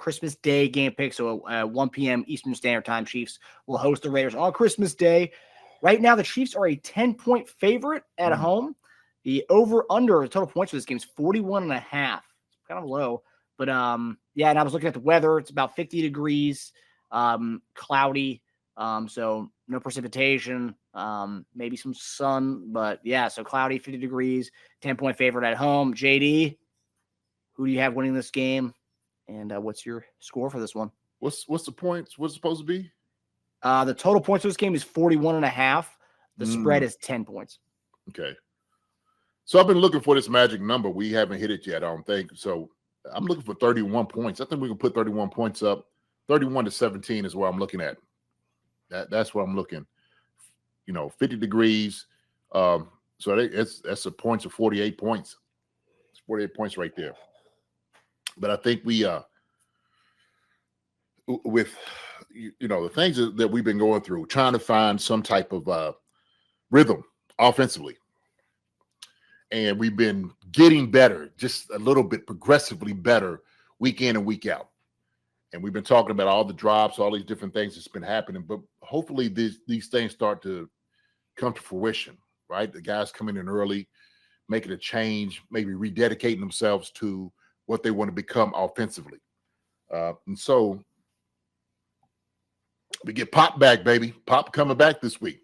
Christmas Day game pick. So 1 p.m. Eastern Standard Time, Chiefs will host the Raiders on Christmas Day. Right now, the Chiefs are a 10-point favorite at home. The over-under, the total points for this game is 41.5. Kind of low. But, yeah, and I was looking at the weather. It's about 50 degrees, cloudy, so no precipitation, maybe some sun. But, yeah, so cloudy, 50 degrees, 10-point favorite at home. JD, who do you have winning this game? And what's your score for this one? What's the points? What's it supposed to be? The total points for this game is 41.5. The spread is 10 points. Okay. So I've been looking for this magic number. We haven't hit it yet, I don't think. So I'm looking for 31 points. I think we can put 31 points up. 31-17 is what I'm looking at. That's what I'm looking. 50 degrees. So that's a points of 48 points. It's 48 points right there. But I think we with the things that we've been going through, trying to find some type of rhythm offensively. And we've been getting better, just a little bit progressively better week in and week out. And we've been talking about all the drops, all these different things that's been happening. But hopefully these things start to come to fruition, right? The guys coming in early, making a change, maybe rededicating themselves to what they want to become offensively. And so we get Pop back, baby. Pop coming back this week.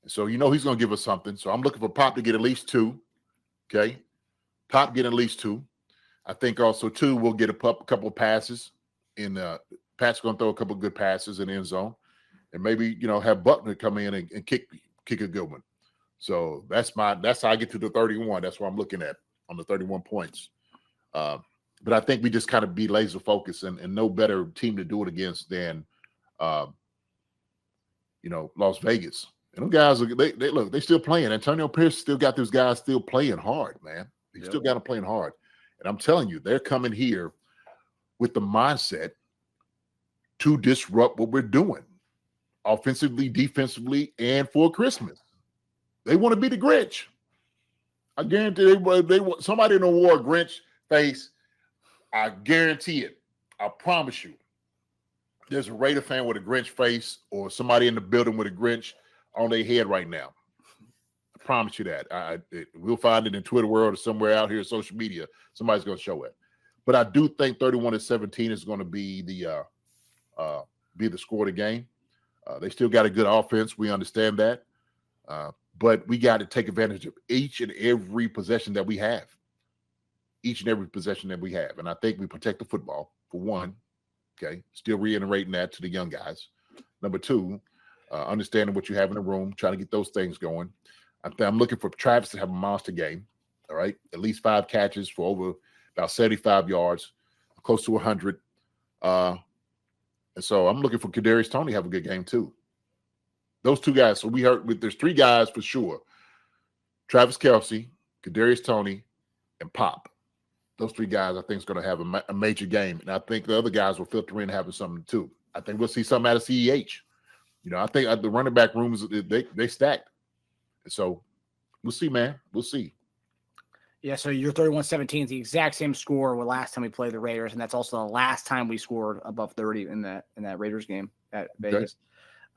So he's going to give us something. So I'm looking for Pop to get at least 2. Okay. Pop get at least 2. I think also, too, we'll get a couple of passes. Pat's going to throw a couple of good passes in the end zone. And maybe, have Buckner come in and kick a good one. So that's how I get to the 31. That's what I'm looking at on the 31 points. But I think we just kind of be laser focused and no better team to do it against than, Las Vegas. And them guys, they still playing. Antonio Pierce still got those guys still playing hard, man. He still got them playing hard. And I'm telling you, they're coming here with the mindset to disrupt what we're doing offensively, defensively, and for Christmas. They want to be the Grinch. I guarantee they want somebody in the wore a Grinch face. I guarantee it. I promise you. There's a Raider fan with a Grinch face or somebody in the building with a Grinch on their head right now. I promise you that. We'll find it in Twitter world or somewhere out here, social media. Somebody's going to show it. But I do think 31-17 is going to be the score of the game. They still got a good offense. We understand that. But we got to take advantage of each and every possession that we have. Each and every possession that we have. And I think we protect the football, for one. Okay. Still reiterating that to the young guys. Number 2, understanding what you have in the room, trying to get those things going. I'm looking for Travis to have a monster game. All right. At least 5 catches for over about 75 yards, close to 100. And so I'm looking for Kadarius Toney to have a good game too. Those 2 guys. So there's 3 guys for sure. Travis Kelce, Kadarius Toney, and Pop. Those 3 guys I think is going to have a major game. And I think the other guys will filter in having something too. I think we'll see something out of CEH. I think the running back rooms, they stacked. So we'll see, man. We'll see. Yeah, so your 31-17 is the exact same score with last time we played the Raiders, and that's also the last time we scored above 30 in that Raiders game at Vegas.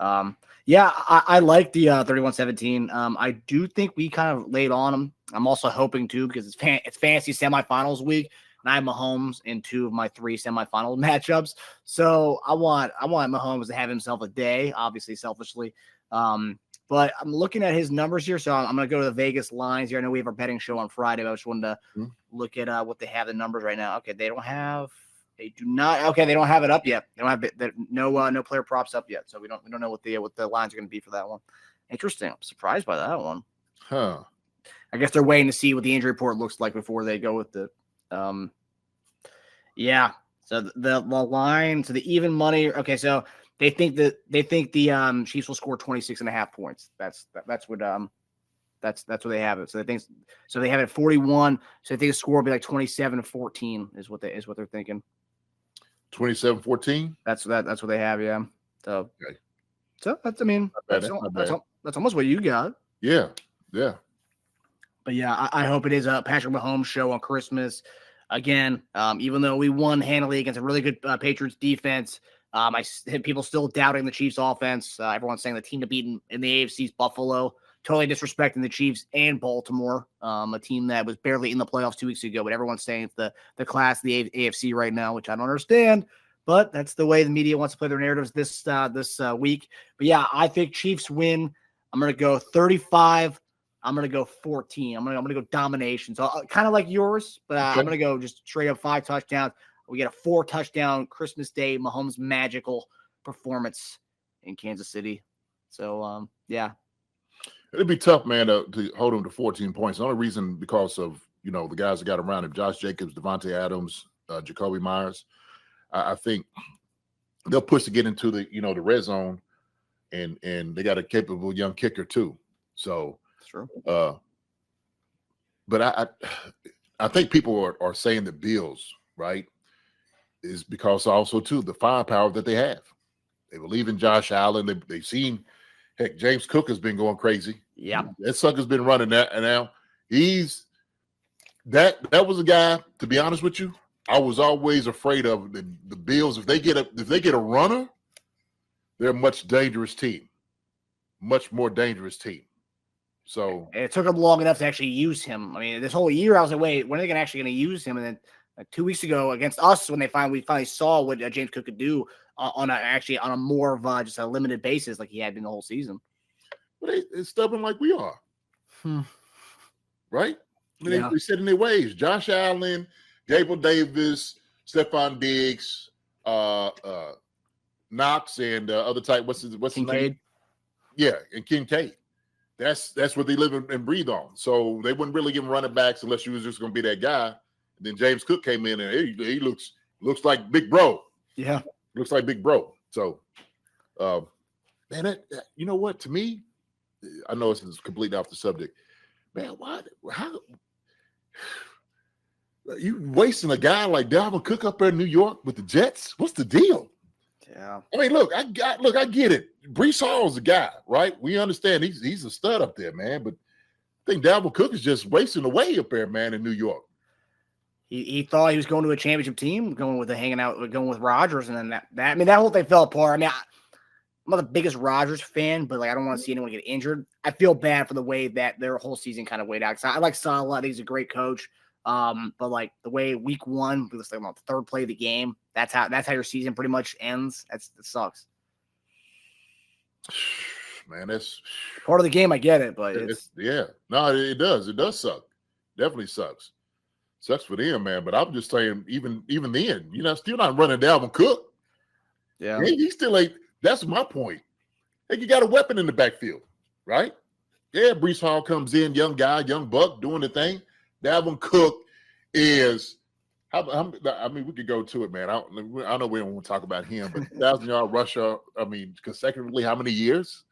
Okay. I like the 31-17. I do think we kind of laid on them. I'm also hoping too because it's fantasy semifinals week, and I have Mahomes in 2 of my 3 semifinal matchups. So I want Mahomes to have himself a day, obviously selfishly. But I'm looking at his numbers here, so I'm going to go to the Vegas lines here. I know we have our betting show on Friday, but I just wanted to look at what they have the numbers right now. Okay, they do not. Okay, they don't have it up yet. They don't have no player props up yet, so we don't know what the lines are going to be for that one. Interesting. I'm surprised by that one. Huh. I guess they're waiting to see what the injury report looks like before they go with the. Yeah. So the line, so the even money. Okay, so. They think the Chiefs will score 26.5 points. That's what they have it. So they have it 41. So I think the score will be like 27-14 is what they're thinking. 27-14. That's what they have. Yeah. So okay. So that's almost what you got. Yeah. But yeah, I hope it is a Patrick Mahomes show on Christmas. again. Even though we won handily against a really good Patriots defense, people still doubting the Chiefs offense. Everyone's saying the team to beat in the AFC is Buffalo. Totally disrespecting the Chiefs and Baltimore, a team that was barely in the playoffs 2 weeks ago. But everyone's saying it's the class of the AFC right now, which I don't understand. But that's the way the media wants to play their narratives this week. But yeah, I think Chiefs win. I'm gonna go 35. I'm gonna go 14. I'm gonna go domination. So kind of like yours, but Okay. I'm gonna go just straight up 5 touchdowns. We get a 4-touchdown Christmas Day Mahomes magical performance in Kansas City. So yeah. It'd be tough, man, to hold him to 14 points. The only reason because of, the guys that got around him, Josh Jacobs, Devontae Adams, Jacoby Myers. I think they'll push to get into the, the red zone, and they got a capable young kicker too. So, true. But I think people are saying the Bills, right, is because also too the firepower that they have. They believe in Josh Allen. They've seen. Heck, James Cook has been going crazy. Yeah. That sucker's been running that, and now he's that was a guy, to be honest with you, I was always afraid of the Bills. If they get a runner, they're a much dangerous team. Much more dangerous team. So it took them long enough to actually use him. I mean, this whole year I was like, wait, when are they actually going to use him? And then like 2 weeks ago against us, when we finally saw what James Cook could do on a more of just a limited basis, like he had been the whole season. But it's stubborn like we are, right? I mean, Yeah. they sit in their ways. Josh Allen, Gabriel Davis, Stephon Diggs, Knox, and other type. What's his name? Yeah, and Kincaid. That's what they live and breathe on. So they wouldn't really give him running backs unless you was just going to be that guy. And then James Cook came in and he looks like Big Bro. Yeah, looks like Big Bro. So, man, that you know what? To me, I know this is completely off the subject. Man, how you wasting a guy like Dalvin Cook up there in New York with the Jets? What's the deal? Yeah. I mean, look, I get it. Brees Hall's the guy, right? We understand he's a stud up there, man. But I think Dalvin Cook is just wasting away up there, man, in New York. He thought he was going to a championship team, going with Rodgers, and then that whole thing fell apart. I mean, I'm not the biggest Rodgers fan, but like I don't want to see anyone get injured. I feel bad for the way that their whole season kind of weighed out. I like Saleh. I think he's a great coach. But like the way week 1, we was like on the third play of the game. That's how your season pretty much ends. That sucks. Man, that's part of the game. I get it, but it does. It does suck. Definitely sucks. Sucks for them, man. But I'm just saying, even then, still not running Dalvin Cook. Yeah, he still ain't. That's my point. Hey, you got a weapon in the backfield, right? Yeah, Brees Hall comes in, young guy, young buck, doing the thing. Dalvin Cook is. I mean, we could go to it, man. I know we don't want to talk about him, but 1,000-yard rusher. I mean, consecutively, how many years?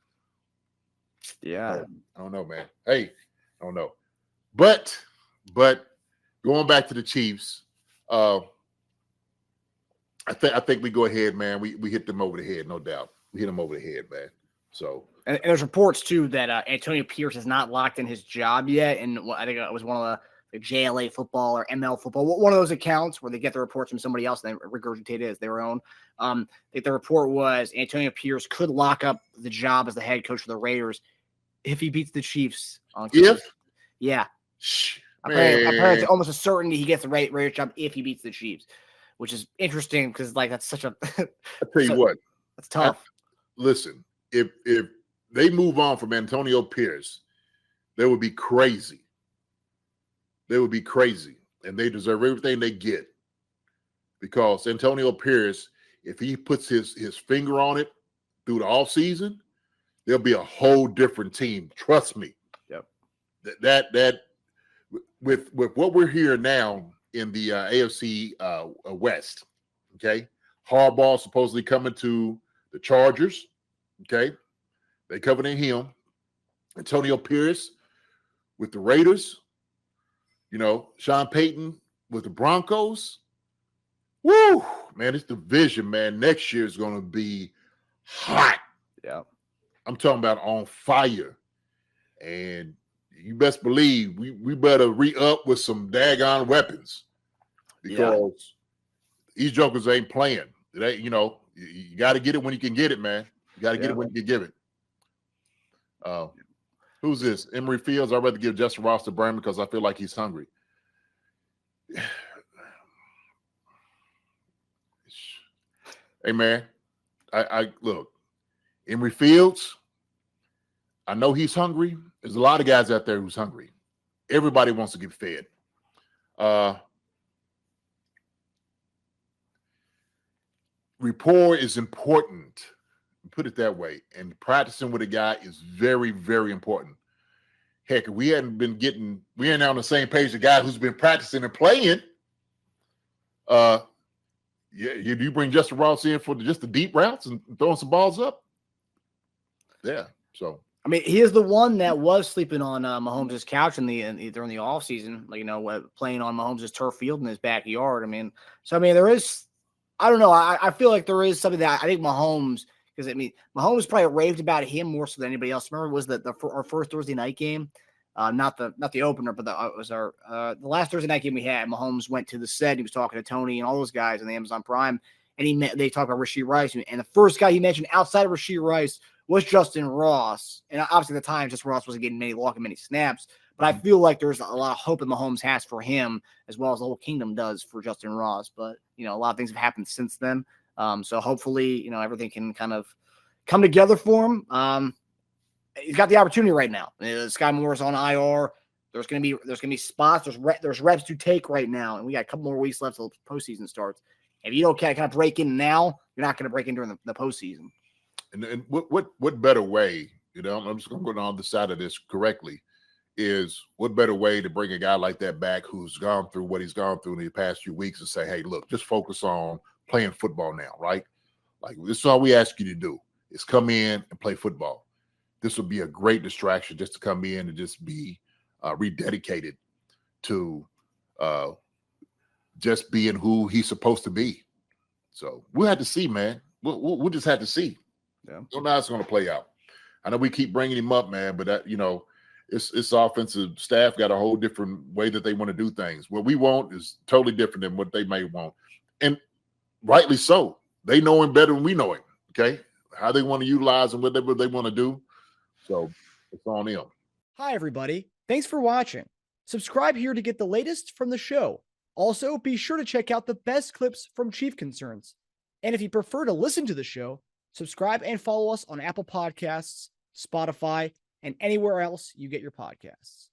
Yeah, I don't know, man. Hey, I don't know, but going back to the Chiefs, I think we go ahead, man. We hit them over the head, no doubt. We hit them over the head, man. So and there's reports too that Antonio Pierce has not locked in his job yet, and I think it was one of the JLA football or ML football, one of those accounts where they get the reports from somebody else and they regurgitate it as their own. I think the report was Antonio Pierce could lock up the job as the head coach for the Raiders if he beats the Chiefs. Yeah. I've heard it's almost a certainty he gets the Raiders job if he beats the Chiefs, which is interesting because like that's such a. I tell you what, that's tough. Listen, if they move on from Antonio Pierce, they would be crazy. They would be crazy, and they deserve everything they get because Antonio Pierce, if he puts his finger on it through the offseason, there'll be a whole different team. Trust me. Yep. That with what we're hearing now in the AFC West, okay? Harbaugh supposedly coming to the Chargers, okay? They covered him. Antonio Pierce with the Raiders. Sean Payton with the Broncos. Woo! Man, this division, man, next year is going to be hot. Yeah. I'm talking about on fire. And you best believe we better re-up with some daggone weapons. because these jokers ain't playing. They, you got to get it when you can get it, man. You got to get it when you can give it. Who's this? Emory Fields. I'd rather give Justin Ross to Brandon because I feel like he's hungry. Hey, man, I look, Emory Fields, I know he's hungry. There's a lot of guys out there who's hungry. Everybody wants to get fed. Rapport is important. Put it that way. And practicing with a guy is very, very important. Heck, if we ain't on the same page, the guy who's been practicing and playing. You bring Justin Ross in for just the deep routes and throwing some balls up. Yeah. So I mean, he is the one that was sleeping on Mahomes' couch during the offseason, playing on Mahomes' turf field in his backyard. I mean, there is, I don't know. I feel like there is something that I think Mahomes, because Mahomes probably raved about him more so than anybody else. Remember, it was our first Thursday night game, not the opener, but it was the last Thursday night game we had. Mahomes went to the set. He was talking to Tony and all those guys on the Amazon Prime, and they talked about Rashee Rice, and the first guy he mentioned outside of Rashee Rice was Justin Ross. And obviously at the time, Justin Ross wasn't getting many snaps. But I feel like there's a lot of hope that Mahomes has for him, as well as the whole kingdom does for Justin Ross. But, a lot of things have happened since then. So hopefully, everything can kind of come together for him. He's got the opportunity right now. Sky Moore's on IR. There's going to be spots. There's reps to take right now. And we got a couple more weeks left till the postseason starts. If you don't kind of break in now, you're not going to break in during the postseason. And what better way, I'm just going to go on the side of this correctly, is what better way to bring a guy like that back who's gone through what he's gone through in the past few weeks and say, hey, look, just focus on playing football now, right? Like, this is all we ask you to do is come in and play football. This would be a great distraction just to come in and just be rededicated to just being who he's supposed to be. So we'll have to see, man. We'll just have to see. Yeah. Don't know how it's going to play out. I know we keep bringing him up, man, but that, it's offensive staff got a whole different way that they want to do things. What we want is totally different than what they may want. And rightly so. They know him better than we know him, okay? How they want to utilize him, whatever they want to do. So it's on them. Hi, everybody. Thanks for watching. Subscribe here to get the latest from the show. Also, be sure to check out the best clips from Chief Concerns. And if you prefer to listen to the show, subscribe and follow us on Apple Podcasts, Spotify, and anywhere else you get your podcasts.